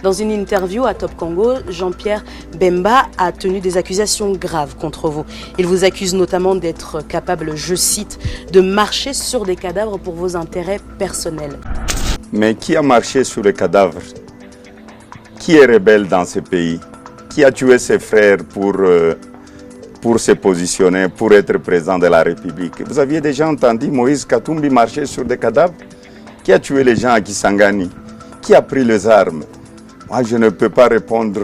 Dans une interview à Top Congo, Jean-Pierre Bemba a tenu des accusations graves contre vous. Il vous accuse notamment d'être capable, je cite, de marcher sur des cadavres pour vos intérêts personnels. Mais qui a marché sur les cadavres? Qui est rebelle dans ce pays? Qui a tué ses frères pour se positionner, pour être président de la République? Vous aviez déjà entendu Moïse Katumbi marcher sur des cadavres? Qui a tué les gens à Kisangani? Qui a pris les armes? Moi, je ne peux pas répondre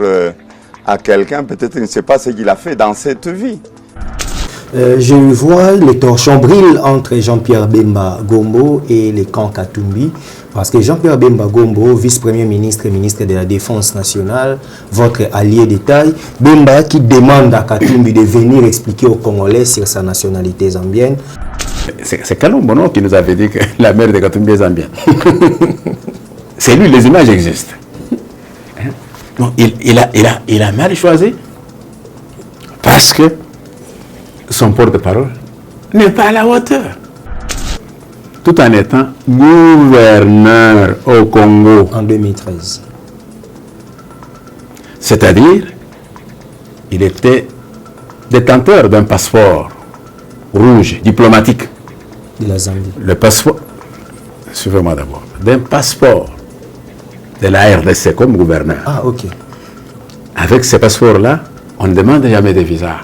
à quelqu'un, peut-être qu'il ne sait pas ce qu'il a fait dans cette vie. Je vois les torchons brillent entre Jean-Pierre Bemba Gombo et les camps Katumbi, parce que Jean-Pierre Bemba Gombo, vice-premier ministre et ministre de la Défense nationale, votre allié de taille, Bemba qui demande à Katumbi de venir expliquer aux Congolais sur sa nationalité zambienne. C'est Kalombono qui nous avait dit que la mère de Katumbi est zambienne. C'est lui, les images existent. Non, il a mal choisi parce que son porte-parole n'est pas à la hauteur. Tout en étant gouverneur au Congo. En 2013. C'est-à-dire, il était détenteur d'un passeport rouge, diplomatique. De la Zambie. Le passeport, suivez-moi d'abord, d'un passeport de la RDC comme gouverneur. Ah, ok. Avec ce passeport-là, on ne demande jamais de visa.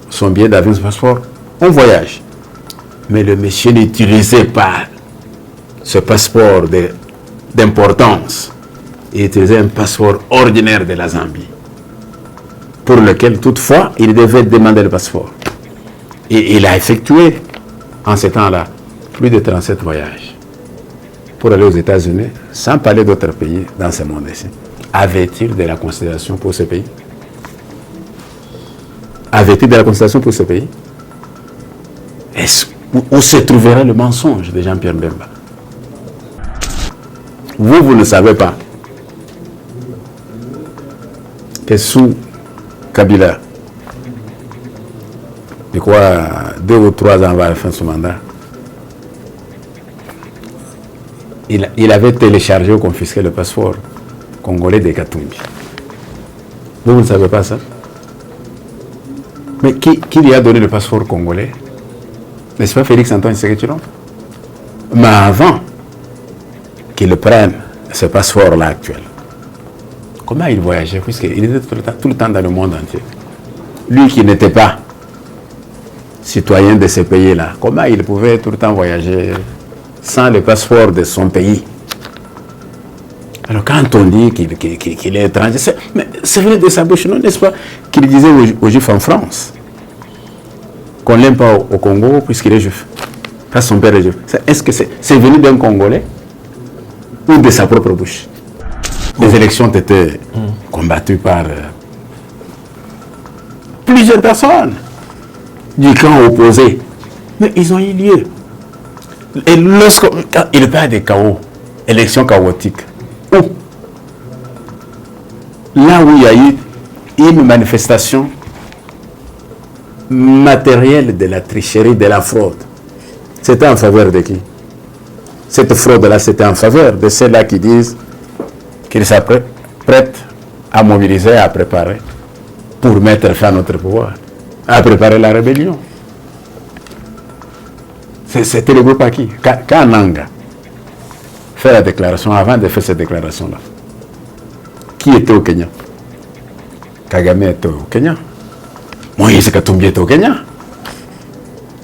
Son billet d'avion, ce passeport, on voyage. Mais le monsieur n'utilisait pas ce passeport d'importance. Il utilisait un passeport ordinaire de la Zambie, pour lequel, toutefois, il devait demander le passeport. Et il a effectué, en ce temps-là, plus de 37 voyages pour aller aux États-Unis, sans parler d'autres pays dans ce monde ici. Avait-il de la considération pour ce pays? Avait-il de la considération pour ce pays? Où se trouverait le mensonge de Jean-Pierre Bemba? Vous ne savez pas que sous Kabila, je crois 2 ou 3 ans avant la fin de son mandat, il avait téléchargé ou confisqué le passeport congolais de Katumbi. Vous ne savez pas ça? Mais qui lui a donné le passeport congolais? N'est-ce pas Félix Antoine Tshisekedi Tshilombo? Mais avant qu'il prenne ce passeport-là actuel, comment il voyageait? Puisqu'il était tout le temps dans le monde entier. Lui qui n'était pas citoyen de ce pays-là, comment il pouvait tout le temps voyager sans le passeport de son pays? Alors quand on dit qu'il est étranger, c'est vrai de sa bouche, non, n'est-ce pas, qu'il disait aux Juifs en France qu'on ne l'aime pas au Congo puisqu'il est juif, parce que son père est juif. Est-ce que c'est venu d'un Congolais ou de sa propre bouche? Les élections étaient combattues par plusieurs personnes du camp opposé, mais ils ont eu lieu. Et lorsqu'il parle de chaos, élections chaotiques, là où il y a eu une manifestation matérielle de la tricherie, de la fraude, c'était en faveur de qui? Cette fraude-là, c'était en faveur de ceux-là qui disent qu'ils sont prêts à mobiliser, à préparer pour mettre fin à notre pouvoir, à préparer la rébellion. C'était le groupe à qui? Quand Nanga fait la déclaration, avant de faire cette déclaration-là, qui était au Kenya? Kagame était au Kenya. Moïse Katumbi était au Kenya.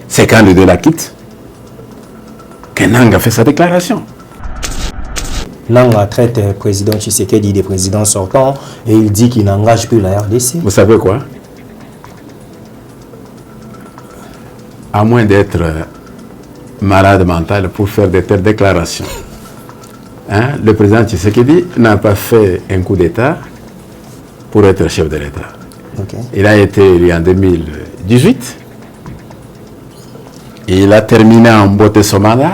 C'est quand les deux la quittent que Nanga fait sa déclaration. Nanga traite le président Tshisekedi des présidents sortants et il dit qu'il n'engage plus la RDC. Vous savez quoi? À moins d'être malade mental pour faire de telles déclarations. Le président Tshisekedi n'a pas fait un coup d'État pour être chef de l'État. Okay. Il a été élu en 2018. Il a terminé en beauté son mandat.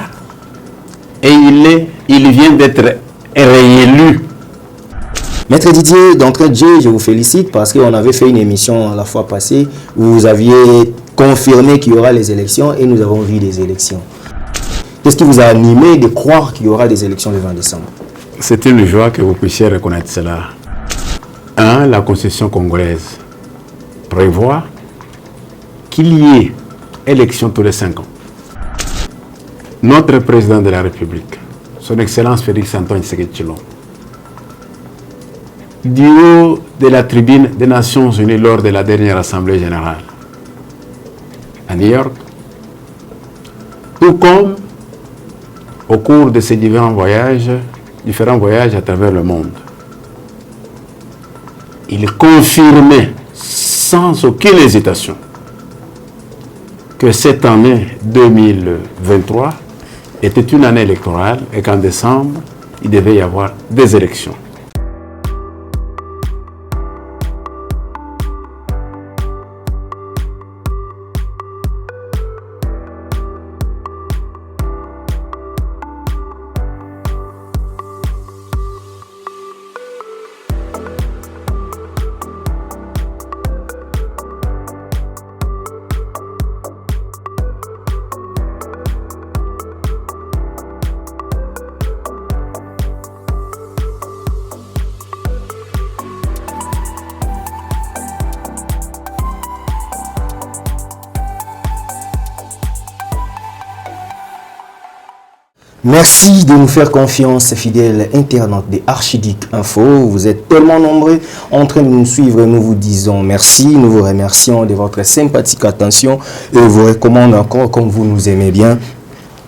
Et il vient d'être réélu. Maître Didier d'Entrée de jeu, je vous félicite parce qu'on avait fait une émission la fois passée où vous aviez confirmé qu'il y aura les élections et nous avons vu des élections. Qu'est-ce qui vous a animé de croire qu'il y aura des élections le 20 décembre? C'est une joie que vous puissiez reconnaître cela. 1. La Constitution congolaise prévoit qu'il y ait élection tous les 5 ans. Notre président de la République, son Excellence Félix Antoine Tshisekedi Tshilombo, du haut de la tribune des Nations Unies lors de la dernière Assemblée générale à New York, tout comme au cours de ces différents voyages à travers le monde, il confirmait sans aucune hésitation que cette année 2023 était une année électorale et qu'en décembre, il devait y avoir des élections. Merci de nous faire confiance, fidèles internautes de Archidic Info. Vous êtes tellement nombreux en train de nous suivre. Nous vous disons merci. Nous vous remercions de votre sympathique attention et vous recommandons encore, comme vous nous aimez bien,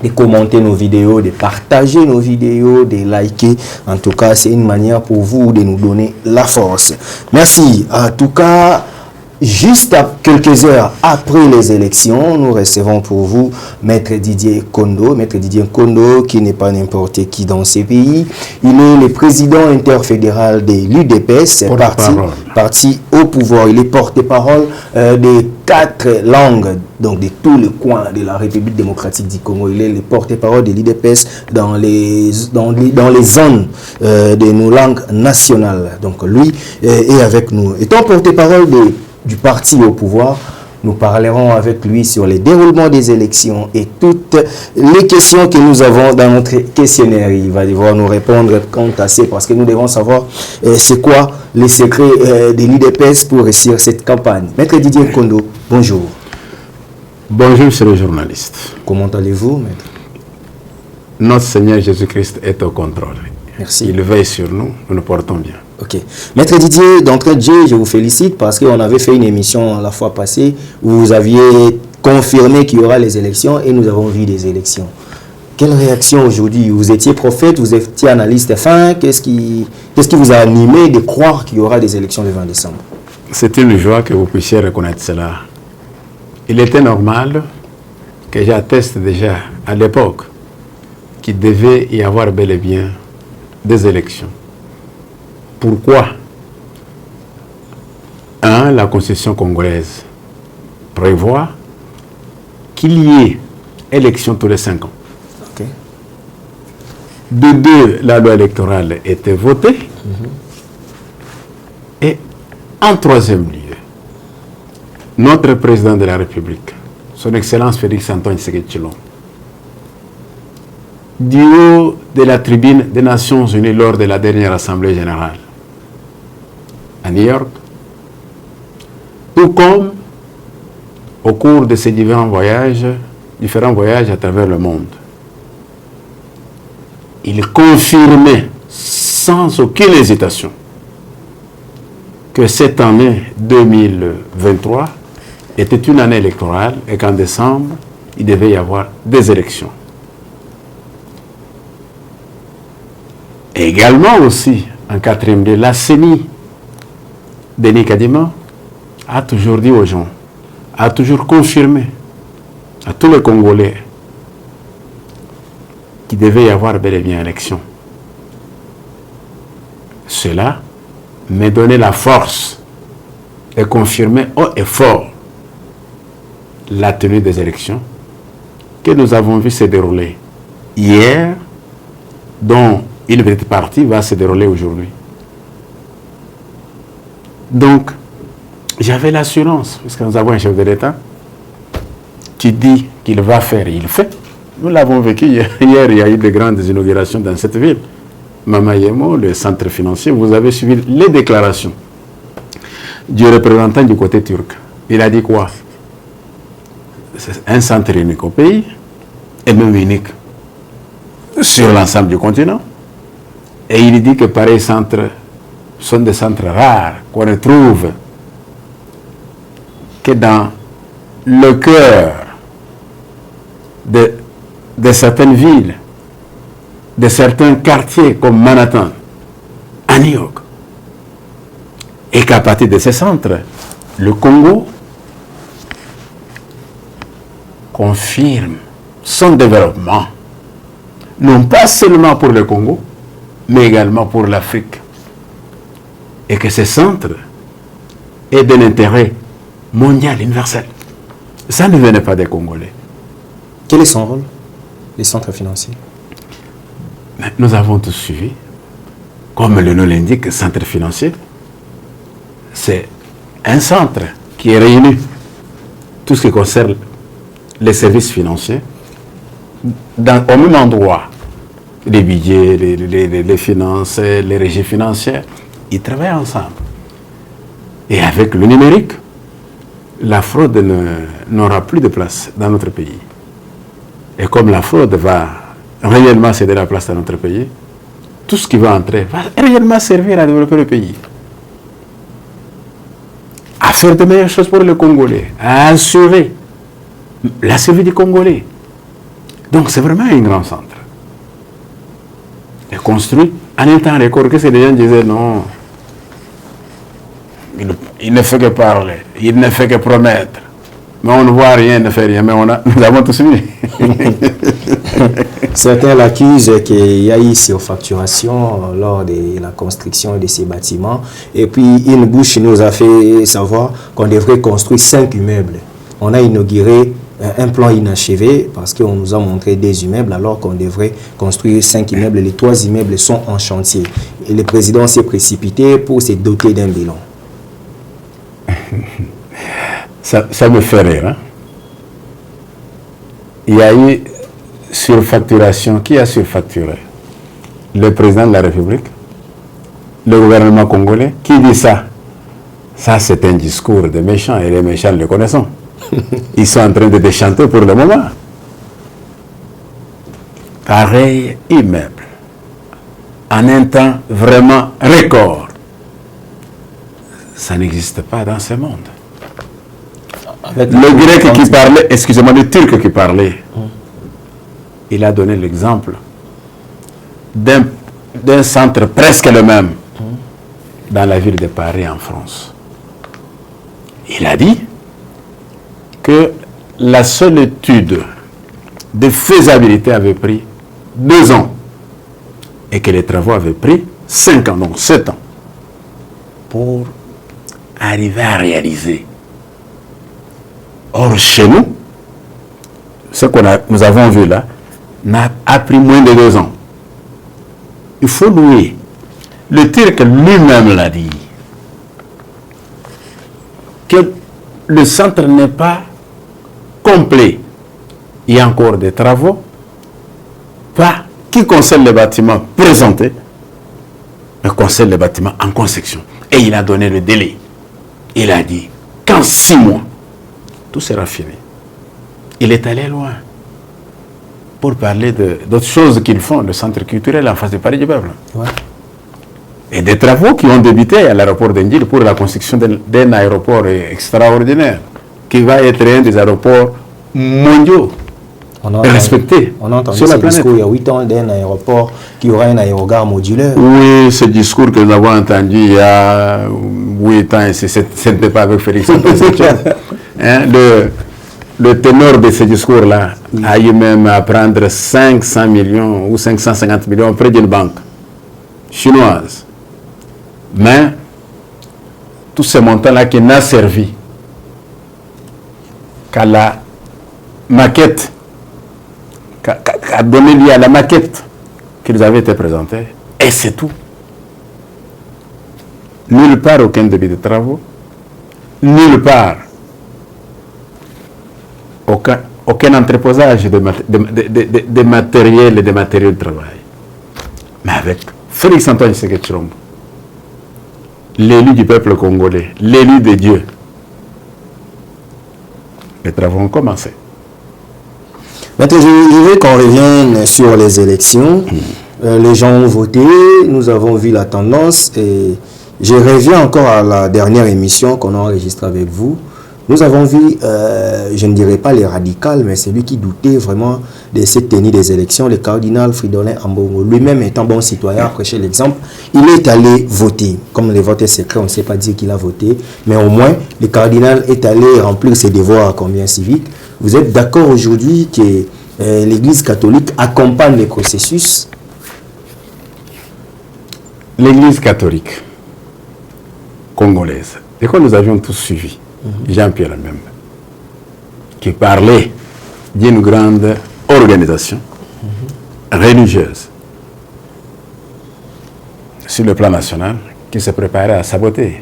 de commenter nos vidéos, de partager nos vidéos, de liker. En tout cas, c'est une manière pour vous de nous donner la force. Merci. En tout cas, juste à quelques heures après les élections, nous recevons pour vous Maître Didier Kondo. Maître Didier Kondo, qui n'est pas n'importe qui dans ces pays. Il est le président interfédéral de l'UDPS, parti au pouvoir. Il est porte-parole des 4 langues, donc de tous les coins de la République démocratique du Congo. Il est le porte-parole de l'UDPS dans les zones de nos langues nationales. Donc lui est avec nous. Étant porte-parole du parti au pouvoir, nous parlerons avec lui sur le déroulement des élections et toutes les questions que nous avons dans notre questionnaire. Il va devoir nous répondre quant à ça parce que nous devons savoir c'est quoi les secrets de l'UDPS pour réussir cette campagne. Maître Didier Kondo, bonjour. Bonjour, monsieur le journaliste. Comment allez-vous, maître? Notre Seigneur Jésus-Christ est au contrôle. Merci. Il veille sur nous, nous nous portons bien. Ok. Maître Didier, d'entrée de jeu, je vous félicite parce qu'on avait fait une émission la fois passée où vous aviez confirmé qu'il y aura les élections et nous avons vu des élections. Quelle réaction aujourd'hui? Vous étiez prophète, vous étiez analyste fin. Qu'est-ce qui vous a animé de croire qu'il y aura des élections le 20 décembre? C'est une joie que vous puissiez reconnaître cela. Il était normal que j'atteste déjà à l'époque qu'il devait y avoir bel et bien des élections. Pourquoi? 1. La Constitution congolaise prévoit qu'il y ait élection tous les 5 ans. Okay. De 2, la loi électorale était votée. Et en 3e lieu, notre président de la République, son Excellence Félix Antoine Tshisekedi Tshilombo, du haut de la tribune des Nations Unies lors de la dernière Assemblée générale à New York, tout comme au cours de ces différents voyages à travers le monde, il confirmait sans aucune hésitation que cette année 2023 était une année électorale et qu'en décembre, il devait y avoir des élections. Également aussi, en 4e lieu, la CENI, Denis Kadima, a toujours dit aux gens, a toujours confirmé à tous les Congolais qu'il devait y avoir bel et bien élection. Cela me donnait la force de confirmer haut et fort la tenue des élections que nous avons vu se dérouler hier, dont une petite partie va se dérouler aujourd'hui. Donc, j'avais l'assurance, parce que nous avons un chef de l'État qui dit qu'il va faire, il fait. Nous l'avons vécu hier, il y a eu de grandes inaugurations dans cette ville. Mamayemo, le centre financier, vous avez suivi les déclarations du représentant du côté turc. Il a dit quoi? C'est un centre unique au pays, et même unique sur l'ensemble du continent. Et il dit que pareils centres sont des centres rares qu'on ne trouve que dans le cœur de certaines villes, de certains quartiers comme Manhattan, à New York. Et qu'à partir de ces centres, le Congo confirme son développement, non pas seulement pour le Congo, mais également pour l'Afrique. Et que ces centres aient d'un intérêt mondial, universel. Ça ne venait pas des Congolais. Quel est son rôle, les centres financiers? Nous avons tous suivi, comme le nom l'indique, centre financier. C'est un centre qui réunit tout ce qui concerne les services financiers au même endroit. Les budgets, les finances, les régies financières, ils travaillent ensemble. Et avec le numérique, la fraude n'aura plus de place dans notre pays. Et comme la fraude va réellement céder la place dans notre pays, tout ce qui va entrer va réellement servir à développer le pays. À faire de meilleures choses pour le Congolais, à assurer la survie du Congolais. Donc c'est vraiment un grand centre. Et construit en un temps record que ces gens disaient non, il ne fait que parler, il ne fait que promettre. Mais on ne voit rien, il ne fait rien, mais nous avons tous vu. Certains l'accusent qu'il y a eu surfacturation lors de la construction de ces bâtiments. Et puis, une bouche nous a fait savoir qu'on devrait construire 5 immeubles. On a inauguré un plan inachevé parce qu'on nous a montré des immeubles alors qu'on devrait construire 5 immeubles. Les 3 immeubles sont en chantier. Et le président s'est précipité pour se doter d'un bilan. Ça me fait rire. Hein? Il y a eu surfacturation. Qui a surfacturé? Le président de la République? Le gouvernement congolais? Qui dit ça? Ça, c'est un discours de méchants et les méchants le connaissons. Ils sont en train de déchanter pour le moment. Pareil immeuble. En un temps vraiment record. Ça n'existe pas dans ce monde. Le grec qui parlait, excusez-moi, le turc qui parlait, il a donné l'exemple d'un centre presque le même dans la ville de Paris en France. Il a dit que la seule étude de faisabilité avait pris 2 ans et que les travaux avaient pris 5 ans, donc 7 ans, pour arriver à réaliser. Or, chez nous, ce que nous avons vu là, a pris moins de 2 ans. Il faut louer. Le Turc lui-même l'a dit, que le centre n'est pas complet. Il y a encore des travaux, pas qui concernent les bâtiments présentés, mais concernent les bâtiments en construction. Et il a donné le délai. Il a dit qu'en 6 mois, tout sera fini. Il est allé loin pour parler d'autres choses qu'ils font, le centre culturel en face de Paris du Peuple. Ouais. Et des travaux qui ont débuté à l'aéroport d'Indil pour la construction d'un aéroport extraordinaire, qui va être un des aéroports mondiaux respectés sur la planète. Il y a 8 ans d'un aéroport qui aura un aérogare modulaire. Oui, ce discours que nous avons entendu il y a 8 ans, ce n'était pas avec Félix Antoine. Hein, le ténor de ce discours-là a eu même à prendre 500 millions ou 550 millions auprès d'une banque chinoise. Mais tout ce montant-là qui n'a servi qu'à la maquette, qu'à donner lieu à la maquette qui nous avait été présentée, et c'est tout. Nulle part aucun débit de travaux, nulle part aucun entreposage de matériel et de matériaux de travail. Mais avec Félix Antoine Tshisekedi Tshilombo, l'élu du peuple congolais, l'élu de Dieu, les travaux ont commencé. Maintenant, je veux qu'on revienne sur les élections. Les gens ont voté, nous avons vu la tendance et je reviens encore à la dernière émission qu'on a enregistrée avec vous. Nous avons vu, je ne dirais pas les radicales, mais celui qui doutait vraiment de cette tenue des élections, le cardinal Fridolin Ambongo, lui-même étant bon citoyen, prêcher l'exemple, il est allé voter. Comme le vote est secret, on ne sait pas dire qu'il a voté, mais au moins, le cardinal est allé remplir ses devoirs comme bien civique. Vous êtes d'accord aujourd'hui que l'Église catholique accompagne les processus? L'Église catholique congolaise, et que nous avions tous suivi, Jean-Pierre même, qui parlait d'une grande organisation religieuse sur le plan national qui se préparait à saboter.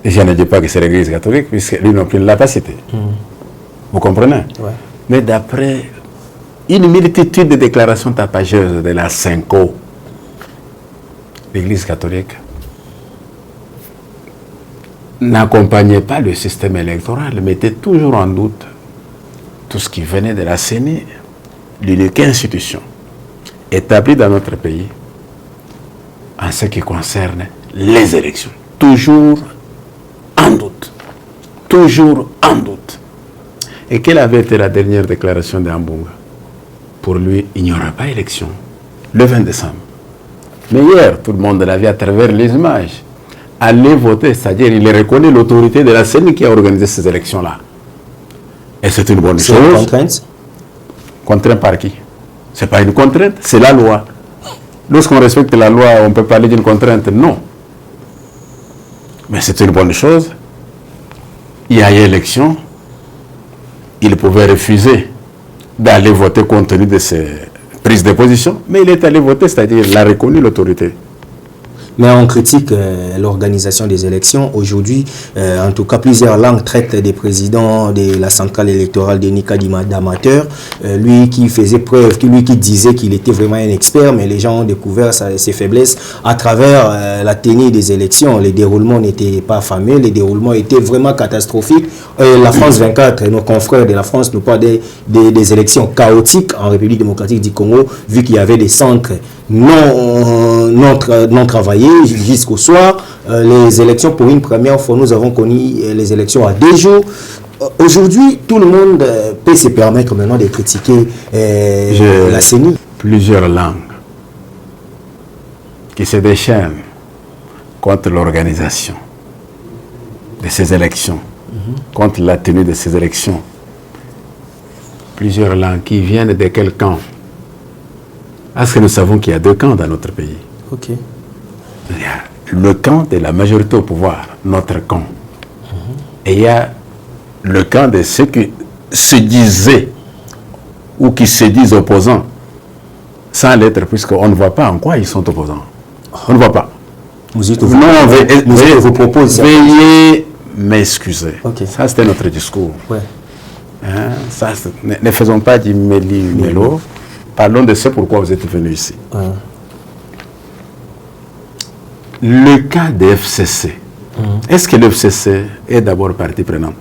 Et je ne dis pas que c'est l'Église catholique, puisque lui non plus ne l'a pas cité. Vous comprenez? Mais d'après une multitude de déclarations tapageuses de la Cinco, l'Église catholique n'accompagnait pas le système électoral, mettait toujours en doute tout ce qui venait de la CENI, l'unique institution établie dans notre pays en ce qui concerne les élections. Toujours en doute. Toujours en doute. Et quelle avait été la dernière déclaration d'Ambonga? Pour lui, il n'y aura pas élection le 20 décembre. Mais hier, tout le monde l'a vu à travers les images. Aller voter, c'est-à-dire il reconnaît l'autorité de la CENI qui a organisé ces élections-là. Et c'est une bonne chose. C'est une contrainte? Contrainte par qui? Ce n'est pas une contrainte, c'est la loi. Lorsqu'on respecte la loi, on peut parler d'une contrainte? Non. Mais c'est une bonne chose. Il y a eu élection. Il pouvait refuser d'aller voter compte tenu de ses prises de position, mais il est allé voter, c'est-à-dire il a reconnu l'autorité. Mais on critique l'organisation des élections. Aujourd'hui, en tout cas, plusieurs langues traitent des présidents de la centrale électorale de Nika d'amateurs. Lui qui faisait preuve, lui qui disait qu'il était vraiment un expert, mais les gens ont découvert ses faiblesses à travers la tenue des élections. Les déroulements n'étaient pas fameux, les déroulements étaient vraiment catastrophiques. La France 24, nos confrères de la France nous parlent des élections chaotiques en République démocratique du Congo, vu qu'il y avait des centres non travaillés jusqu'au soir. Les élections, pour une première fois, nous avons connu les élections à 2 jours. Aujourd'hui, tout le monde peut se permettre maintenant de critiquer la CENI. Plusieurs langues qui se déchaînent contre l'organisation de ces élections, contre la tenue de ces élections. Plusieurs langues qui viennent de quel camp? Parce que nous savons qu'il y a 2 camps dans notre pays. Ok. Il y a le camp de la majorité au pouvoir, notre camp. Et il y a le camp de ceux qui se disaient ou qui se disent opposants sans l'être, puisqu'on ne voit pas en quoi ils sont opposants. On ne voit pas. Vous proposez. Veuillez m'excuser. Okay. Ça, c'était notre discours. Ouais. Hein? Ça, ne faisons pas du méli-mélo. Parlons de ce pourquoi vous êtes venus ici. Le cas de FCC. Est-ce que le FCC est d'abord partie prenante?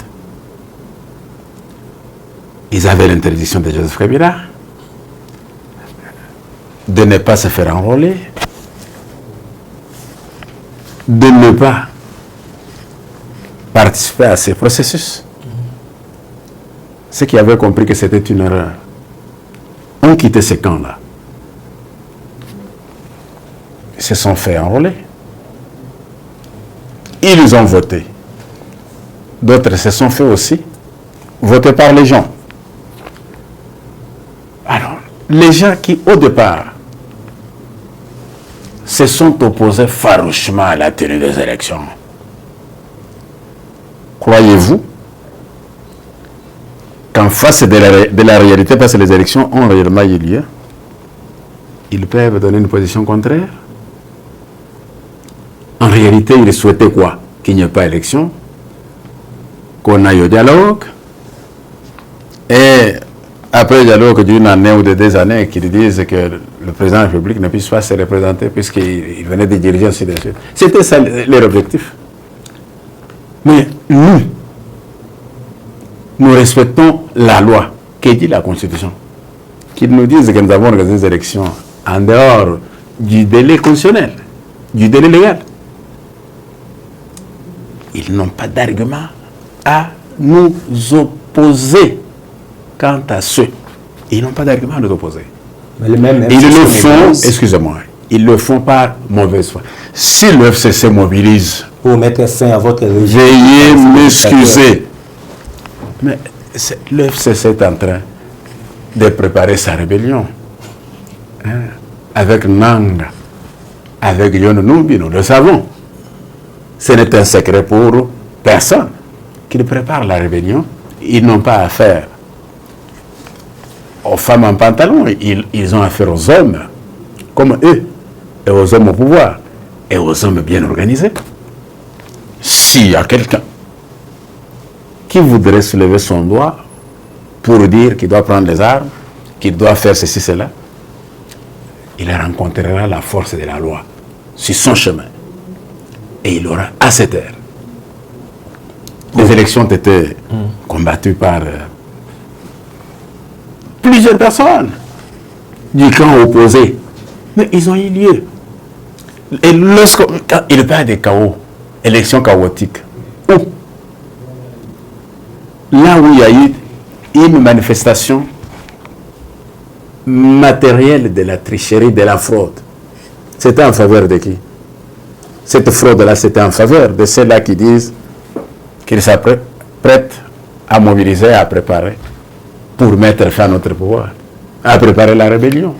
Ils avaient l'interdiction de Joseph Kabila de ne pas se faire enrôler, de ne pas participer à ces processus. Ceux qui avaient compris que c'était une erreur ont quitté ces camps-là. Ils se sont fait enrôler. Ils ont voté. D'autres se sont fait aussi voter par les gens. Alors, les gens qui, au départ, se sont opposés farouchement à la tenue des élections, croyez-vous qu'en face de la réalité, parce que les élections ont réellement eu lieu, ils peuvent donner une position contraire? En réalité, ils souhaitaient quoi? Qu'il n'y ait pas d'élection, qu'on aille au dialogue, et après après Diallo d'une année ou de 2 années qu'ils disent que le président de la République ne puisse pas se représenter puisqu'il venait de diriger ainsi de suite. C'était ça leur objectif. Mais nous respectons la loi. Que dit la Constitution? Qu'ils nous disent que nous avons organisé des élections en dehors du délai constitutionnel, du délai légal. Ils n'ont pas d'argument à nous opposer quant à ceux. Ils n'ont pas d'argument à nous opposer. Mais ils le font, excusez-moi, ils le font par mauvaise foi. Si le FCC mobilise, pour mettre fin à votre régime, veuillez m'excuser. Mais le FCC est en train de préparer sa rébellion. Avec Nanga, avec Yonunubi, nous le savons. Ce n'est un secret pour personne. Qu'ils préparent la rébellion, ils n'ont pas affaire aux femmes en pantalon, ils ont affaire aux hommes comme eux, et aux hommes au pouvoir, et aux hommes bien organisés. S'il y a quelqu'un qui voudrait se lever son doigt pour dire qu'il doit prendre les armes, qu'il doit faire ceci, cela, il rencontrera la force de la loi sur son chemin. Et il aura à se taire. Les élections ont été combattues par plusieurs personnes du camp opposé. Mais ils ont eu lieu. Et quand il parle de chaos, élections chaotiques, là où il y a eu une manifestation matérielle de la tricherie, de la fraude, c'était en faveur de qui? Cette fraude-là, c'était en faveur de ceux-là qui disent qu'ils sont prêts à mobiliser, à préparer pour mettre fin à notre pouvoir, à préparer la rébellion.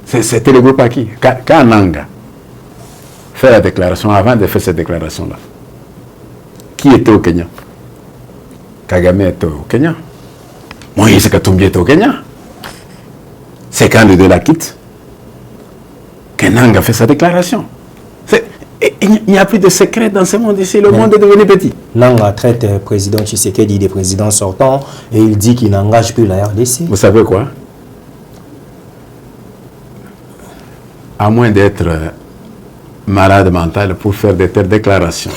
C'était le groupe à qui? Quand Nanga fait la déclaration, avant de faire cette déclaration-là, qui était au Kenya? Kagame était au Kenya. Moïse Katumbi était au Kenya. C'est quand les deux la quittent que Nanga fait sa déclaration. Il n'y a plus de secret dans ce monde ici. Le monde est devenu petit. Nanga traite le président Tshisekedi des présidents sortants et il dit qu'il n'engage plus la RDC. Vous savez quoi? À moins d'être malade mental pour faire de telles déclarations.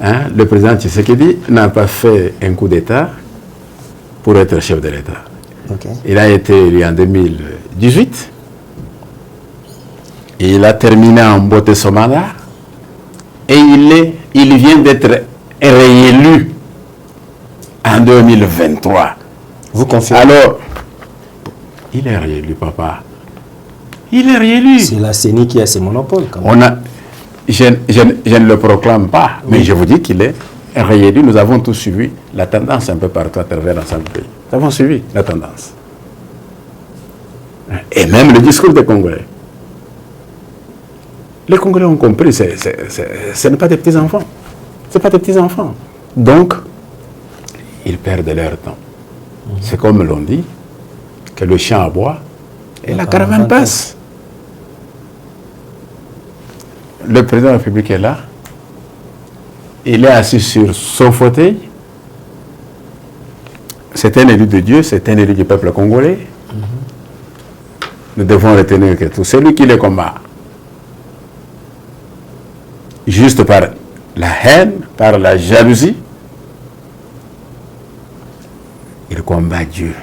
Le président Tshisekedi n'a pas fait un coup d'État pour être chef de l'État. Okay. Il a été élu en 2018. Et il a terminé en beauté son mandat. Et il vient d'être réélu en 2023. Vous confirmez? Alors, il est réélu, papa. Il est réélu. C'est la CENI qui a ses monopoles. Quand même. Je ne le proclame pas, mais je vous dis qu'il est réélu. Nous avons tous suivi la tendance un peu partout à travers l'ensemble du pays. Nous avons suivi la tendance. Et même le discours des Congolais. Les Congolais ont compris, ce n'est pas des petits-enfants. Ce n'est pas des petits-enfants. Donc, ils perdent leur temps. C'est comme l'on dit, que le chien aboie et la caravane passe. Le président de la République est là. Il est assis sur son fauteuil. C'est un élu de Dieu, c'est un élu du peuple congolais. Nous devons retenir que tout celui qui les combat, juste par la haine, par la jalousie, il combat Dieu.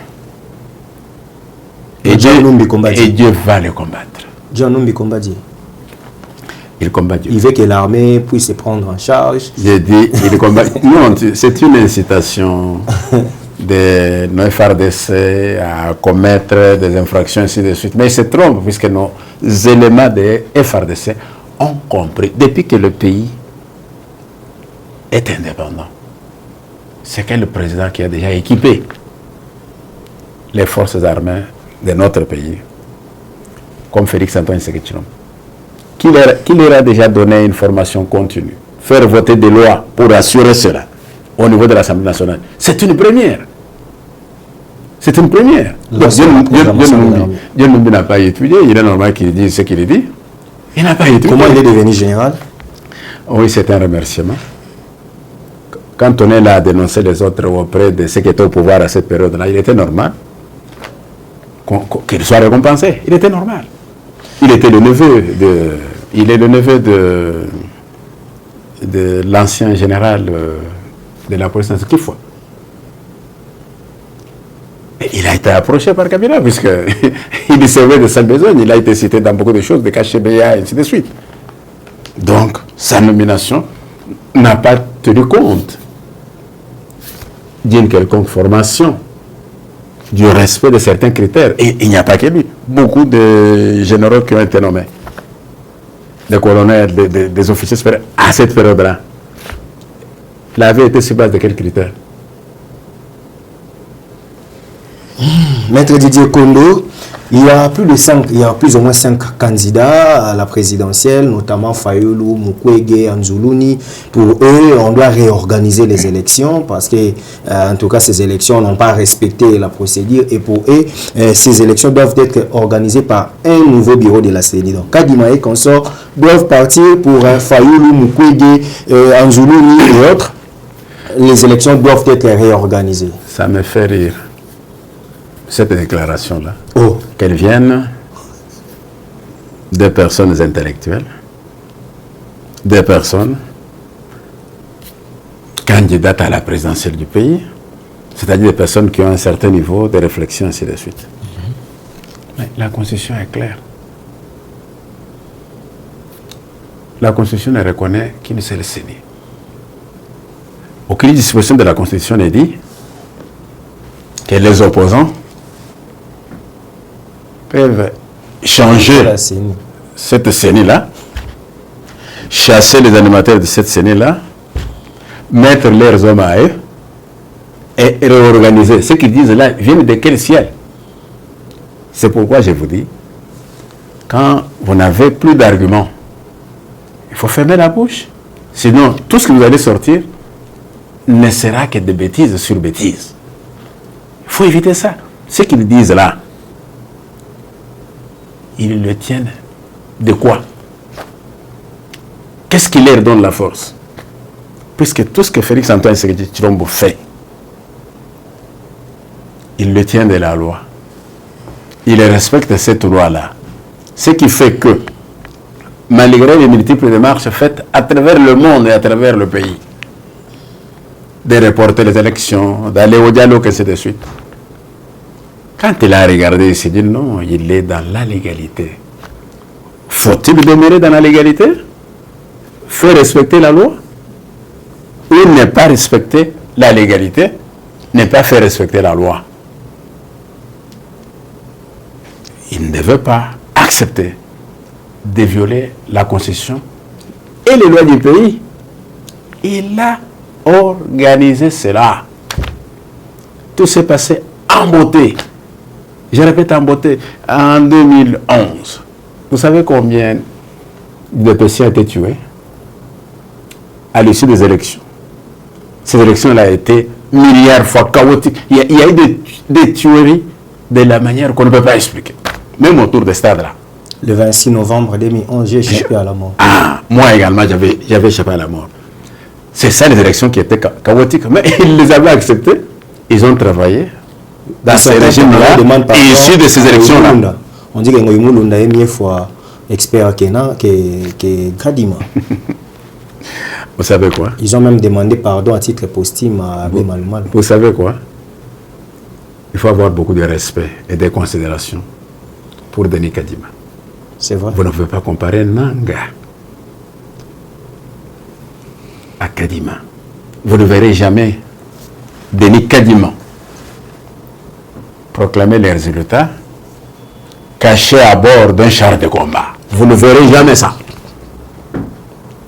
Et Dieu va le combattre. John Numbi combat Dieu. Il combat Dieu. Il veut que l'armée puisse se prendre en charge. J'ai dit, il combat. Non, c'est une incitation de nos FARDC à commettre des infractions, ainsi de suite. Mais il se trompe, puisque nos éléments de FARDC ont compris, depuis que le pays est indépendant, c'est que le président qui a déjà équipé les forces armées de notre pays, comme Félix Antoine Tshisekedi, qui leur a déjà donné une formation continue, faire voter des lois pour assurer cela au niveau de l'Assemblée nationale. C'est une première. C'est une première. Dieu n'a pas étudié, il est normal qu'il dise ce qu'il dit. Il n'a pas étudié. Comment il est devenu général? Oui, c'est un remerciement. quand on est là à dénoncer les autres auprès de ceux qui étaient au pouvoir à cette période-là, il était normal qu'il soit récompensé. Il était normal. Il est le neveu de l'ancien général de la police nationale, Kifwa. Il a été approché par Kabila, puisqu'il servait de sa besogne. Il a été cité dans beaucoup de choses, de KHBA et ainsi de suite. Donc, sa nomination n'a pas tenu compte d'une quelconque formation, du respect de certains critères. Et il n'y a pas que lui. Beaucoup de généraux qui ont été nommés, des colonels, des officiers supérieurs, à cette période-là, l'avaient été sur base de quels critères? Maître Didier Kondo, il y a plus ou moins 5 candidats à la présidentielle, notamment Fayulu, Mukwege, Anzuluni. Pour eux, on doit réorganiser les élections parce que, en tout cas, ces élections n'ont pas respecté la procédure. Et pour eux, ces élections doivent être organisées par un nouveau bureau de la CENI. Donc, Kadima et consorts doivent partir pour Fayulu, Mukwege, Anzuluni et autres. Les élections doivent être réorganisées. Ça me fait rire, cette déclaration-là. Oh. Qu'elles viennent des personnes intellectuelles, des personnes candidates à la présidentielle du pays, c'est-à-dire des personnes qui ont un certain niveau de réflexion, ainsi de suite. Mais la Constitution est claire. La Constitution ne reconnaît qu'une seule CENI. Aucune disposition de la Constitution n'est dit que les opposants peuvent changer cette CENI-là, chasser les animateurs de cette CENI-là, mettre leurs hommes à eux et réorganiser. Ce qu'ils disent là viennent de quel ciel? C'est pourquoi je vous dis, quand vous n'avez plus d'arguments, il faut fermer la bouche. Sinon, tout ce que vous allez sortir ne sera que des bêtises sur bêtises. Il faut éviter ça. Ce qu'ils disent là, ils le tiennent de quoi? Qu'est-ce qui leur donne la force? Puisque tout ce que Félix Antoine Tshisekedi Tshilombo fait, il le tient de la loi. Il respecte cette loi-là. Ce qui fait que, malgré les multiples démarches faites à travers le monde et à travers le pays, de reporter les élections, d'aller au dialogue, et ainsi de suite. Quand il a regardé, il s'est dit non, il est dans la légalité. Faut-il demeurer dans la légalité? Faire respecter la loi? Ou ne pas respecter la légalité, ne pas faire respecter la loi? Il ne veut pas accepter de violer la Constitution et les lois du pays. Il a organisé cela. Tout s'est passé en beauté. Je répète, en beauté. En 2011, vous savez combien de personnes ont été tuées à l'issue des élections? Ces élections-là ont été milliards de fois chaotiques. Il y a eu des tueries de la manière qu'on ne peut pas expliquer. Même autour des stades-là. Le 26 novembre 2011, j'ai échappé à la mort. Ah, moi également, j'avais échappé à la mort. C'est ça les élections qui étaient chaotiques. Mais ils les avaient acceptées. Ils ont travaillé dans ces régimes-là et issus de ces élections-là. On dit que Ngoïmoulunda est mieux fois expert que Kadima. Vous savez quoi? Ils ont même demandé pardon à titre posthume à Abbé Malumal. Vous savez quoi? Il faut avoir beaucoup de respect et de considération pour Denis Kadima. C'est vrai. Vous ne pouvez pas comparer Nanga à Kadima. Vous ne verrez jamais Denis Kadima proclamer les résultats cachés à bord d'un char de combat. Vous ne verrez jamais ça.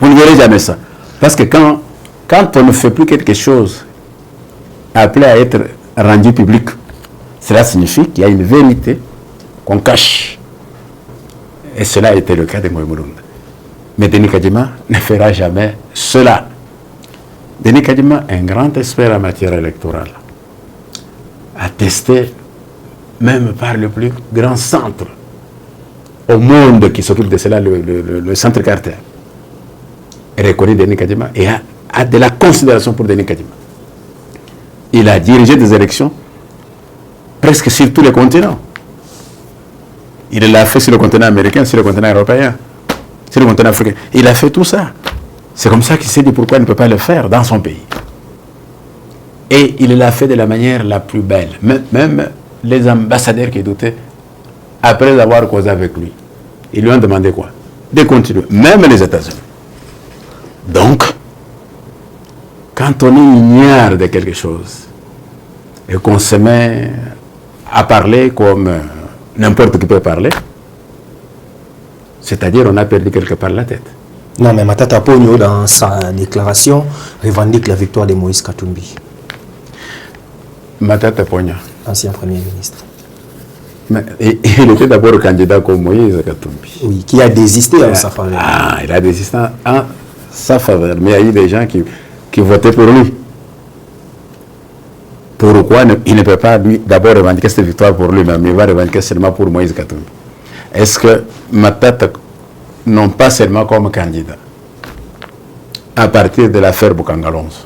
Vous ne verrez jamais ça. Parce que quand on ne fait plus quelque chose appelé à être rendu public, cela signifie qu'il y a une vérité qu'on cache. Et cela a été le cas de Ngoïmoulunda. Mais Denis Kadima ne fera jamais cela. Denis Kadima est un grand expert en matière électorale, attesté même par le plus grand centre au monde qui s'occupe de cela, le centre Carter. Et reconnu Denis Kadima et a a de la considération pour Denis Kadima. Il a dirigé des élections presque sur tous les continents. Il l'a fait sur le continent américain, sur le continent européen, sur le continent africain. Il a fait tout ça. C'est comme ça qu'il s'est dit pourquoi il ne peut pas le faire dans son pays. Et il l'a fait de la manière la plus belle. Même les ambassadeurs qui doutaient, après avoir causé avec lui, ils lui ont demandé quoi? De continuer. Même les États-Unis. Donc, quand on ignore de quelque chose et qu'on se met à parler comme n'importe qui peut parler, c'est-à-dire on a perdu quelque part la tête. Non, mais Matata Ponyo, dans sa déclaration, revendique la victoire de Moïse Katumbi. Matata Ponyo, ancien Premier ministre. Mais il était d'abord candidat comme Moïse Katumbi. Oui, qui a désisté en sa faveur. Ah, il a désisté en sa faveur. Mais il y a eu des gens qui votaient pour lui. Pourquoi il ne peut pas d'abord revendiquer cette victoire pour lui-même, il va revendiquer seulement pour Moïse Katumbi? Est-ce que Matata, non pas seulement comme candidat, à partir de l'affaire Boukangalonzo,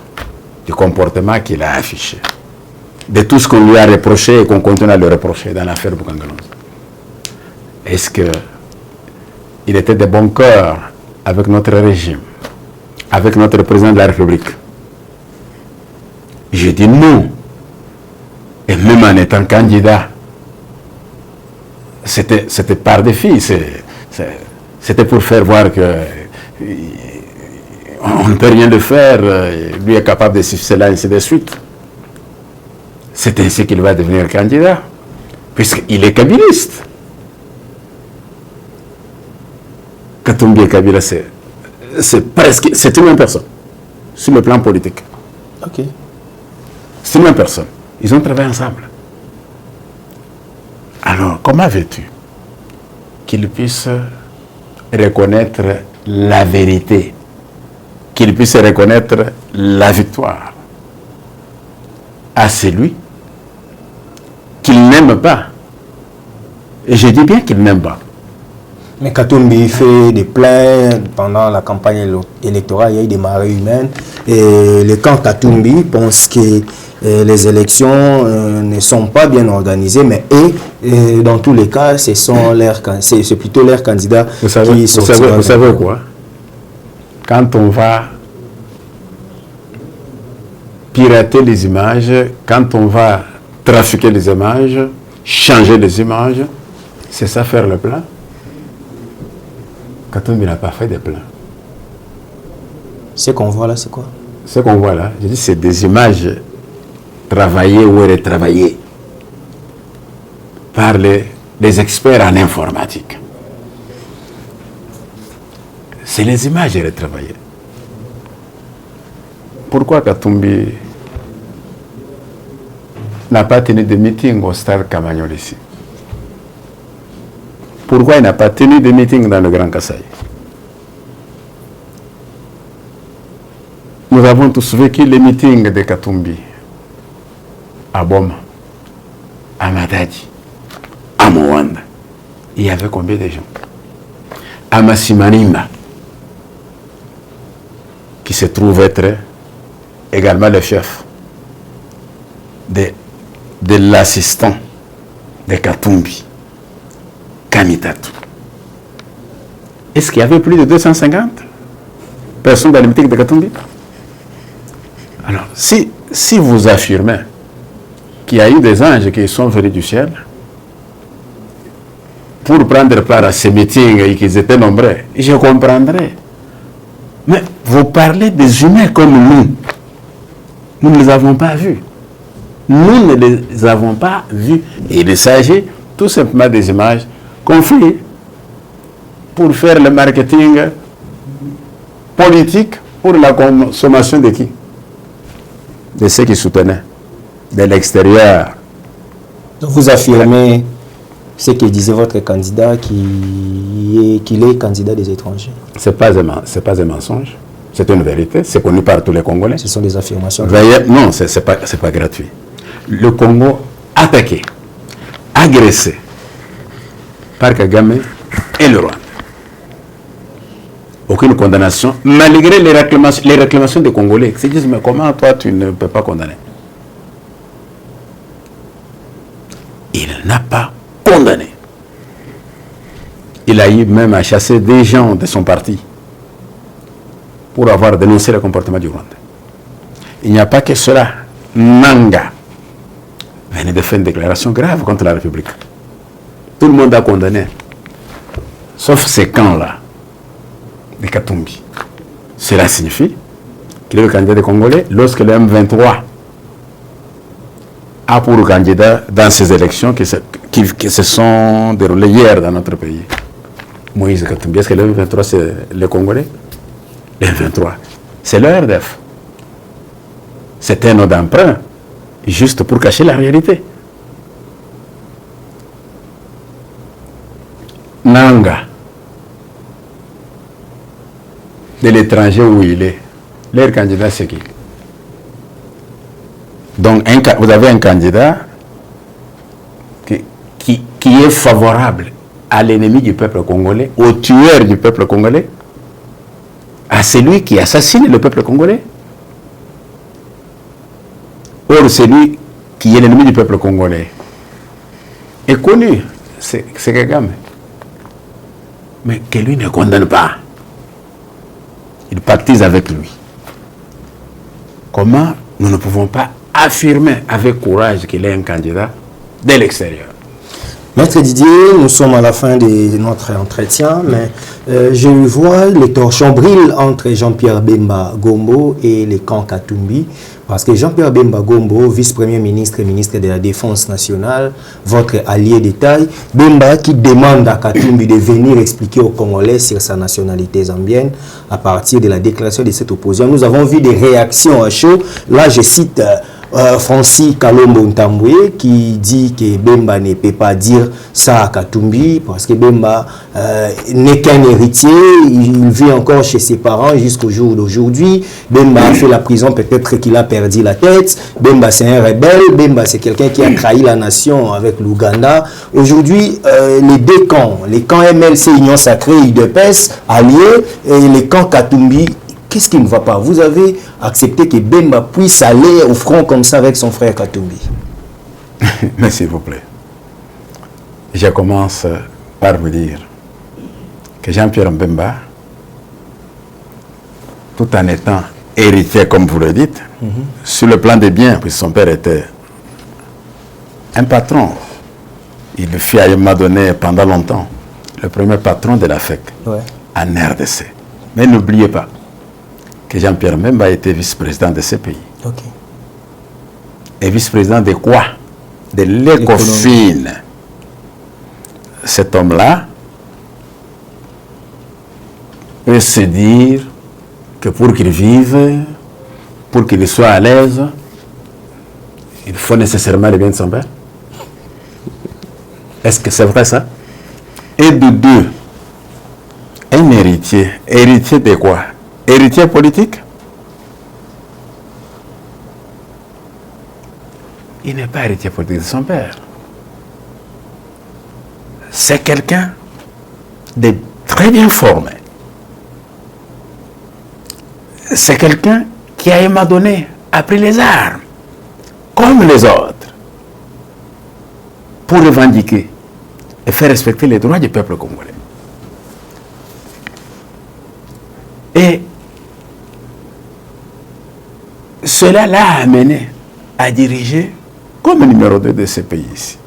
du comportement qu'il a affiché, de tout ce qu'on lui a reproché et qu'on continue à le reprocher dans l'affaire Boukangalonzo, est-ce qu'il était de bon cœur avec notre régime, avec notre président de la République? Je dis non. Et même en étant candidat, c'était par défi. C'était pour faire voir que on ne peut rien de faire. Lui est capable de cela, ainsi de suite. C'est ainsi qu'il va devenir candidat, puisqu'il est kabiliste. Katumbi et Kabila, c'est une même personne, sur le plan politique. Ok. C'est une même personne. Ils ont travaillé ensemble. Alors, comment veux-tu qu'il puisse reconnaître la vérité, qu'il puisse reconnaître la victoire à celui qu'il n'aime pas? Et je dis bien qu'il n'aime pas. Mais Katumbi fait des plaintes pendant la campagne électorale, il y a eu des marées humaines. Et le camp Katumbi pense que les élections ne sont pas bien organisées, mais dans tous les cas, c'est plutôt leurs candidats qui sortiront. Vous savez quoi? Quand on va pirater les images, quand on va trafiquer les images, changer les images, c'est ça faire le plan? Katumbi n'a pas fait de plan. Ce qu'on voit là, c'est quoi? Ce qu'on voit là, je dis, c'est des images travaillées ou retravaillées par les experts en informatique. C'est les images retravaillées. Pourquoi Katumbi n'a pas tenu de meeting au stade Camagnol ici? Pourquoi il n'a pas tenu de meeting dans le Grand Kasaï? Nous avons tous vécu les meetings de Katumbi à Boma, à Matadi, à Moanda. Il y avait combien de gens? À Massimanimba, qui se trouve être également le chef de l'assistant de Katumbi, Kamitatu. Est-ce qu'il y avait plus de 250 personnes dans le meeting de Katumbi? Alors, si vous affirmez qu'il y a eu des anges qui sont venus du ciel pour prendre part à ces meetings et qu'ils étaient nombreux, je comprendrais. Mais vous parlez des humains comme nous. Nous ne les avons pas vus. Nous ne les avons pas vus. Et il s'agit tout simplement des images qu'on fait pour faire le marketing politique pour la consommation de qui? De ceux qui soutenaient de l'extérieur. Donc vous affirmez ce que disait votre candidat qu'il est candidat des étrangers. C'est pas un mensonge, c'est une vérité, c'est connu par tous les Congolais. Ce sont des affirmations. Non, c'est pas gratuit. Le Congo attaqué, agressé par Kagame et le Rwanda. aucune condamnation, malgré les réclamations des Congolais qui se disent, mais comment toi tu ne peux pas condamner? Il n'a pas condamné. Il a eu même à chasser des gens de son parti pour avoir dénoncé le comportement du Rwanda. Il n'y a pas que cela. Nanga venait de faire une déclaration grave contre la République. Tout le monde a condamné, sauf ces camps-là, de Katumbi. Cela signifie qu'il est le candidat des Congolais lorsque le M23 a pour candidat dans ces élections qui se sont déroulées hier dans notre pays. Moïse Katumbi. Est-ce que le M23 c'est le Congolais? Le M23, c'est le RDF. C'est un nom d'emprunt, juste pour cacher la réalité. Nanga, de l'étranger où il est, leur candidat c'est qui? Donc vous avez un candidat qui est favorable à l'ennemi du peuple congolais, au tueur du peuple congolais, à celui qui assassine le peuple congolais. Or, celui qui est l'ennemi du peuple congolais est connu, c'est Kagame. Mais que lui ne condamne pas. Il pactise avec lui. Comment nous ne pouvons pas affirmer avec courage qu'il est un candidat de l'extérieur? Maître Didier, nous sommes à la fin de notre entretien, mais je vois les torchons brillent entre Jean-Pierre Bemba Gombo et les camps Katumbi, parce que Jean-Pierre Bemba Gombo, vice-premier ministre et ministre de la Défense nationale, votre allié de taille, Bemba qui demande à Katumbi de venir expliquer aux Congolais sur sa nationalité zambienne à partir de la déclaration de cette opposition. Nous avons vu des réactions à chaud. Là, je cite Francis Kalombo Ntamboué qui dit que Bemba ne peut pas dire ça à Katumbi parce que Bemba n'est qu'un héritier, il vit encore chez ses parents jusqu'au jour d'aujourd'hui. Bemba a fait la prison, peut-être qu'il a perdu la tête. Bemba c'est un rebelle, Bemba c'est quelqu'un qui a trahi la nation avec l'Ouganda. Aujourd'hui, les deux camps, les camps MLC Union Sacrée, UDPS, alliés, et les camps Katumbi, qu'est-ce qui ne va pas? Vous avez accepté que Bemba puisse aller au front comme ça avec son frère Katumbi. Mais s'il vous plaît, je commence par vous dire que Jean-Pierre Bemba, tout en étant héritier, comme vous le dites, sur le plan des biens, puisque son père était un patron, il fut à un moment donné pendant longtemps le premier patron de la FEC en RDC. Mais n'oubliez pas que Jean-Pierre Bemba a été vice-président de ce pays. Et vice-président de quoi? De l'ECOFIN. Cet homme-là peut se dire que pour qu'il vive, pour qu'il soit à l'aise, il faut nécessairement le bien de son père. Est-ce que c'est vrai ça? Et de deux, un héritier. Héritier de quoi? Héritier politique? Il n'est pas héritier politique de son père. C'est quelqu'un de très bien formé. C'est quelqu'un qui, à un moment donné, a pris les armes, comme les autres, pour revendiquer et faire respecter les droits du peuple congolais. Et cela l'a amené à diriger comme numéro 2 de ce pays ici,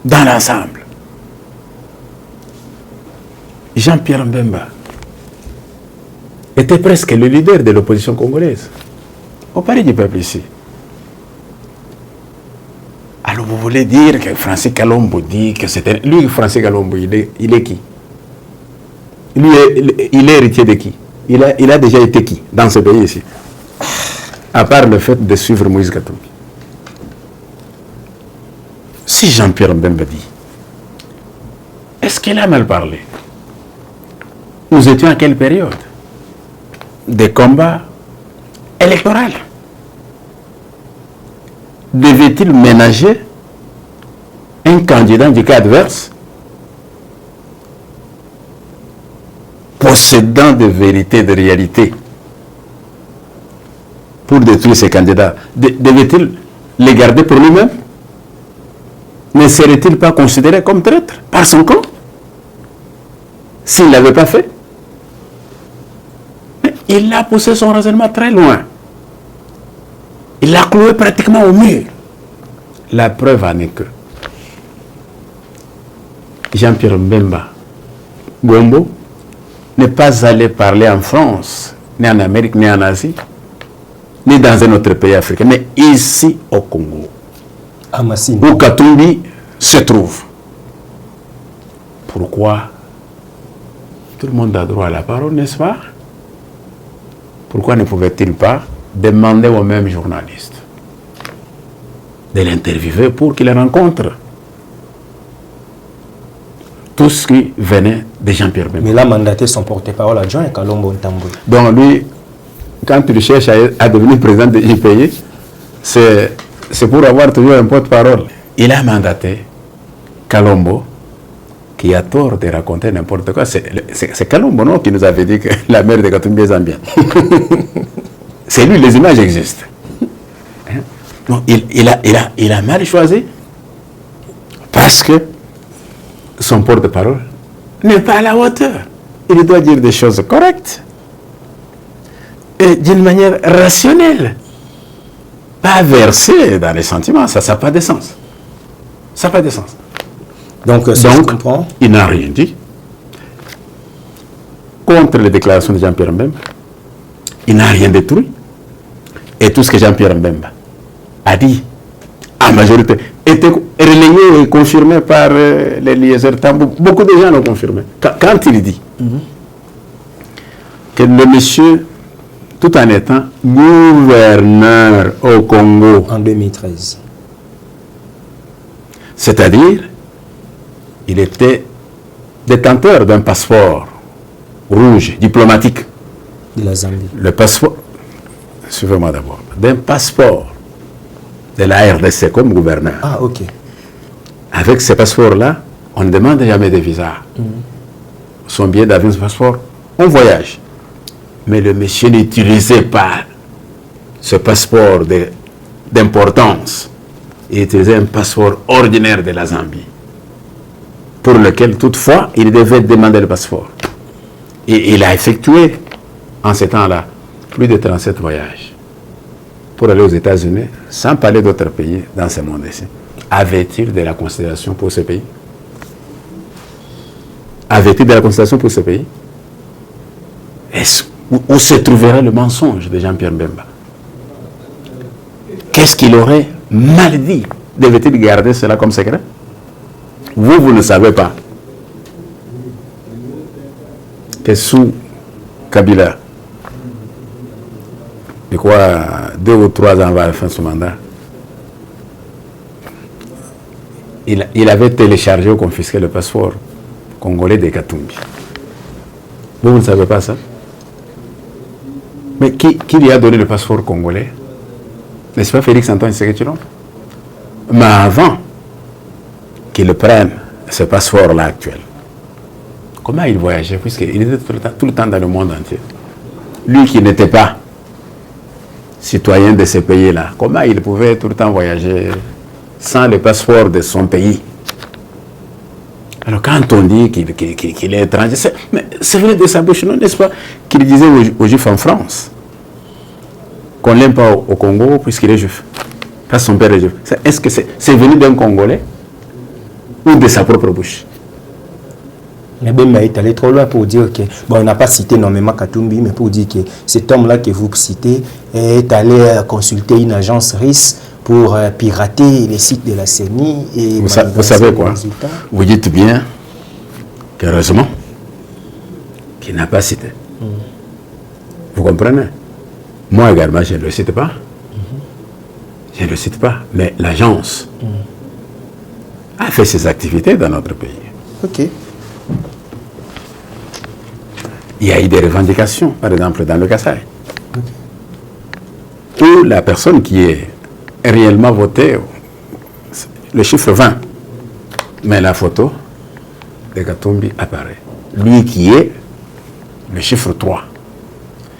dans l'ensemble. Jean-Pierre Bemba était presque le leader de l'opposition congolaise, au palais du peuple ici. Alors vous voulez dire que Francis Kalombo dit que c'était... Lui, Francis Kalombo, il est qui? Lui, il est héritier de qui? Il a déjà été qui dans ce pays ici? À part le fait de suivre Moïse Katumbi. Si Jean-Pierre Bemba dit, est-ce qu'il a mal parlé? Nous étions à quelle période? Des combats électoraux. Devait-il ménager un candidat du cas adverse? possédant de vérité, de réalité, pour détruire ces candidats, devait-il les garder pour lui-même? Ne serait-il pas considéré comme traître par son camp s'il ne l'avait pas fait? Mais il a poussé son raisonnement très loin. Il l'a cloué pratiquement au mur. La preuve en est que Jean-Pierre Bemba Gombo n'est pas allé parler en France, ni en Amérique, ni en Asie, ni dans un autre pays africain, mais ici au Congo, où Katumbi se trouve. Pourquoi? Tout le monde a droit à la parole, n'est-ce pas? Pourquoi ne pouvait-il pas demander aux mêmes journalistes de l'interviewer pour qu'il rencontre tout ce qui venait de Jean-Pierre Bemba? Mais il a mandaté son porte-parole adjoint, Kalombo Ntambwe. Donc lui, quand il cherche à devenir président de l'IPI, c'est pour avoir toujours un porte-parole. Il a mandaté Kalombo, qui a tort de raconter n'importe quoi. C'est Kalombo, non, qui nous avait dit que la mère de Katumbi est zambienne. C'est lui, les images existent. Donc, il a mal choisi parce que son porte-parole n'est pas à la hauteur. Il doit dire des choses correctes et d'une manière rationnelle, pas versée dans les sentiments. Ça n'a pas de sens. Ça n'a pas de sens. Donc, je comprends. Il n'a rien dit contre les déclarations de Jean-Pierre Mbemba. Il n'a rien détruit. Et tout ce que Jean-Pierre Mbemba a dit, en majorité, était relayé et confirmé par les liaiseurs Tambou. Beaucoup de gens l'ont confirmé. Quand il dit que le monsieur, tout en étant gouverneur au Congo en 2013, c'est-à-dire, il était détenteur d'un passeport rouge, diplomatique. De la Zambie. Le passeport, suivez-moi d'abord, d'un passeport de la RDC comme gouverneur. Ah, ok. Avec ce passeport-là, on ne demande jamais de visa. Son billet d'avion, ce passeport, on voyage. Mais le monsieur n'utilisait pas ce passeport d'importance. Il utilisait un passeport ordinaire de la Zambie, pour lequel, toutefois, il devait demander le passeport. Et il a effectué, en ce temps-là, plus de 37 voyages pour aller aux États-Unis, sans parler d'autres pays dans ce monde-ci. Avait-il de la considération pour ce pays? Avait-il de la considération pour ce pays? Où se trouverait le mensonge de Jean-Pierre Bemba? Qu'est-ce qu'il aurait mal dit? Devait-il garder cela comme secret? Vous ne savez pas que sous Kabila, de quoi 2 ou 3 ans avant la fin de son mandat, il avait téléchargé ou confisqué le passeport congolais de Katumbi. Vous ne savez pas ça? Mais qui lui a donné le passeport congolais? N'est-ce pas Félix Antoine Tshisekedi Tshilombo? Mais avant qu'il prenne ce passeport-là actuel, comment il voyageait? Puisqu'il était tout le temps dans le monde entier. Lui qui n'était pas citoyen de ce pays-là, comment il pouvait tout le temps voyager sans le passeport de son pays? Alors quand on dit qu'il est étranger, c'est vrai de sa bouche, non, n'est-ce pas, qu'il disait aux Juifs en France qu'on ne l'aime pas au Congo puisqu'il est juif. Parce que son père est juif. Est-ce que c'est venu d'un Congolais ou de sa propre bouche? Mais Bemba est allé trop loin pour dire que, bon, on n'a pas cité nommément Katumbi, mais pour dire que cet homme-là que vous citez est allé consulter une agence RIS pour pirater les sites de la CENI. Et vous savez quoi? Vous dites bien qu'heureusement qu'il n'a pas cité. Vous comprenez? Moi également, je ne le cite pas. Je ne le cite pas. Mais l'agence a fait ses activités dans notre pays. Ok. Il y a eu des revendications, par exemple dans le Kasaï, où la personne qui est réellement votée, le chiffre 20, mais la photo de Katumbi apparaît. Lui qui est le chiffre 3.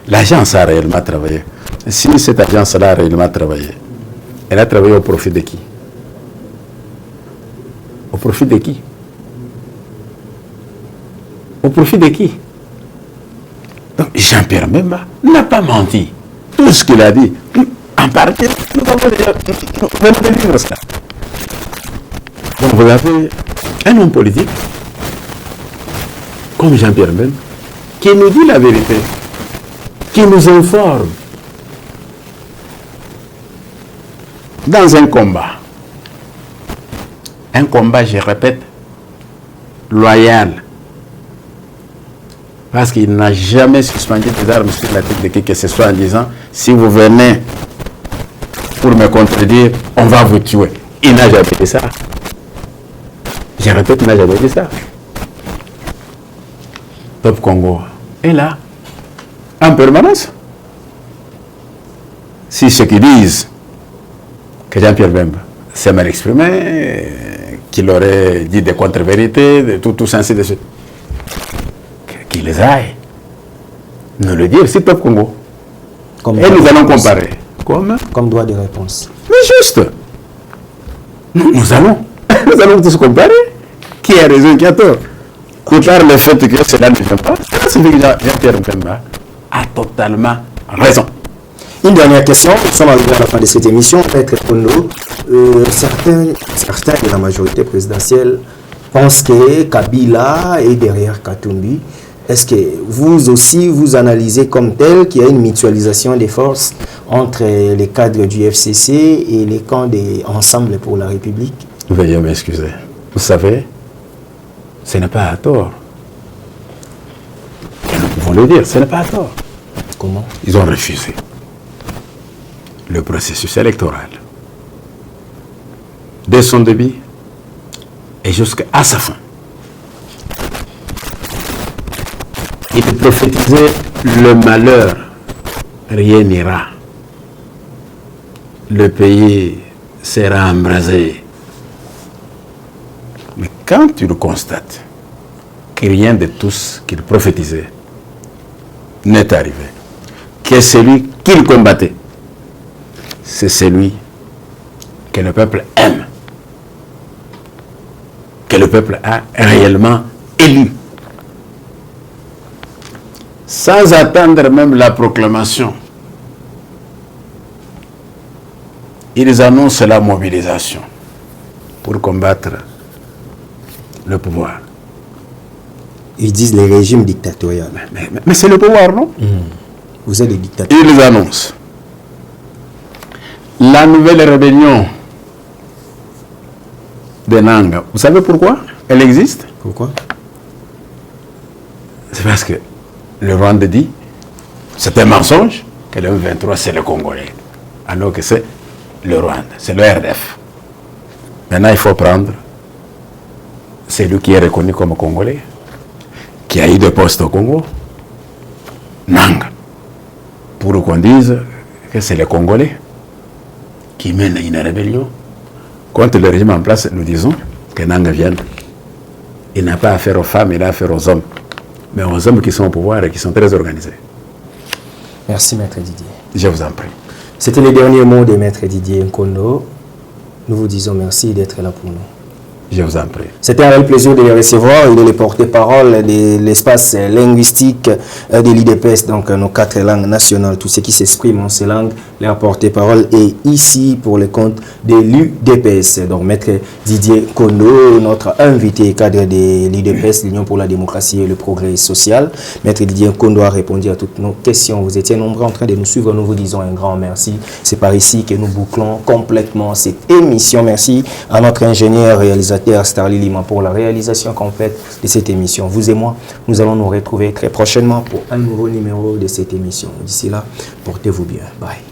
L'agence a réellement travaillé. Si cette agence-là a réellement travaillé, elle a travaillé au profit de qui? Au profit de qui? Au profit de qui? Donc Jean-Pierre Bemba n'a pas menti. Tout ce qu'il a dit, en partie, nous avons déjà vivre ça. Donc vous avez un homme politique comme Jean-Pierre Bemba qui nous dit la vérité, qui nous informe dans un combat, je répète, loyal, parce qu'il n'a jamais suspendu des armes sur la tête de qui que ce soit en disant si vous venez pour me contredire, on va vous tuer. Il n'a jamais dit ça. Je répète, il n'a jamais dit ça. Top Congo est là, en permanence. Si ceux qui disent que Jean-Pierre Bemba s'est mal exprimé, qu'il aurait dit des contre-vérités, de tout ainsi de suite, qu'il les aille nous le dire, c'est Top Congo. Et nous allons comparer. Comme droit de réponse. Mais juste, nous allons tous comparer. Qui a raison, qui a tort. Et par le fait que cela ne vient pas, c'est que Jean-Pierre Bemba a totalement raison. Une dernière question, nous sommes arrivés à la fin de cette émission. Maître Kondo, certains de la majorité présidentielle pensent que Kabila est derrière Katumbi. Est-ce que vous aussi, vous analysez comme tel qu'il y a une mutualisation des forces entre les cadres du FCC et les camps des Ensemble pour la République? Veuillez m'excuser. Vous savez, ce n'est pas à tort. Et nous pouvons le dire, ce n'est pas à tort. Comment? Ils ont refusé le processus électoral dès son début et jusqu'à sa fin. Il prophétisait le malheur, rien n'ira. Le pays sera embrasé. Mais quand tu le constates, que rien de tout ce qu'il prophétisait n'est arrivé, que celui qu'il combattait, c'est celui que le peuple aime, que le peuple a réellement élu. Sans attendre même la proclamation, ils annoncent la mobilisation pour combattre le pouvoir. Ils disent les régimes dictatoriaux. Mais c'est le pouvoir, non? Vous êtes des dictateurs. Ils annoncent la nouvelle rébellion de Nanga. Vous savez pourquoi elle existe? Pourquoi? C'est parce que le Rwanda dit, c'est un mensonge, que le M23 c'est le Congolais. Alors que c'est le Rwanda, c'est le RDF. Maintenant, il faut prendre celui qui est reconnu comme Congolais, qui a eu des postes au Congo, Nanga, pour qu'on dise que c'est les Congolais qui mènent une rébellion contre le régime en place. Nous disons que Nanga vient. Il n'a pas affaire aux femmes, il a affaire aux hommes. Mais aux hommes qui sont au pouvoir et qui sont très organisés. Merci, Maître Didier. Je vous en prie. C'était les derniers mots de Maître Didier Nkondo. Nous vous disons merci d'être là pour nous. Je vous en prie. C'était un réel plaisir de les recevoir. Il est le porte-parole de l'espace linguistique de l'IDPS, donc nos 4 langues nationales, tout ce qui s'exprime en ces langues. Leur porte-parole est ici pour le compte de l'UDPS. Donc, Maître Didier Nkondo, notre invité cadre de l'IDPS, l'Union pour la démocratie et le progrès social. Maître Didier Nkondo a répondu à toutes nos questions. Vous étiez nombreux en train de nous suivre. Nous vous disons un grand merci. C'est par ici que nous bouclons complètement cette émission. Merci à notre ingénieur réalisateur Starly Lima pour la réalisation complète de cette émission. Vous et moi, nous allons nous retrouver très prochainement pour un nouveau numéro de cette émission. D'ici là, portez-vous bien. Bye.